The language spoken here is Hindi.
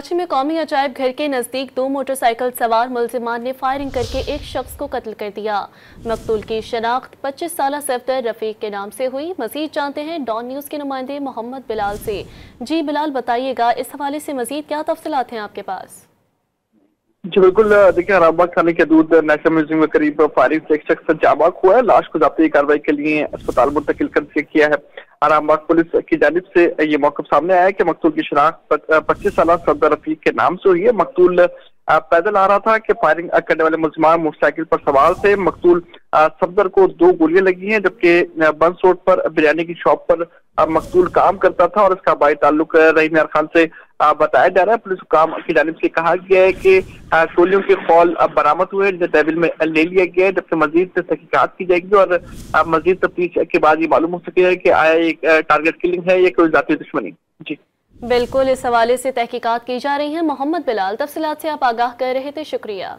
कराची में कौमी अजायब घर के नजदीक 2 मोटरसाइकिल सवार मुलजिमान ने फायरिंग करके एक शख्स को कत्ल कर दिया। मकतूल की शनाख्त 25 साला सफदर रफीक के नाम से हुई। मजीद जानते हैं डॉन न्यूज के नुमाइंदे मोहम्मद बिलाल से। जी बिलाल, बताइएगा इस हवाले से मजीद क्या तफसीलात हैं आपके पास? जी बिल्कुल, देखिए हरामबाग थाने के दूध नेशनल म्यूजियम के करीब फायरिंग से एक शख्स जाबाक हुआ है। लाश को ज़ब्ती कार्रवाई के लिए अस्पताल मुंतकिल कर किया है। हरामबाग पुलिस की जानिब से ये मौक़िफ़ सामने आया है कि मकतूल की शनाख्त 25 साला सफदर रफीक के नाम से हुई है। मकतूल पैदल आ रहा था कि फायरिंग करने वाले मुलजिमान मोटरसाइकिल पर सवार थे। मकतूल सफदर को 2 गोलियां लगी हैं, जबकि बंस रोड पर बिरयानी की शॉप पर मकतूल काम करता था और इसका बाई ताल्लुक रहीम यार खान से बताया जा रहा है। पुलिस हुकाम की जानिब से कहा गया है कि गोलियों के खौल बरामद हुए, जिन्हें तहवील में ले लिया गया है, जबकि मजीद तहकीकात की जाएगी और मजीद तफ्तीश के बाद ये मालूम हो सकेगा कि आया एक टारगेट किलिंग है या कोई जाती दुश्मनी। जी बिल्कुल, इस हवाले से तहकीकात की जा रही है। मोहम्मद बिलाल, तफसीलात से आप आगाह कर रहे थे, शुक्रिया।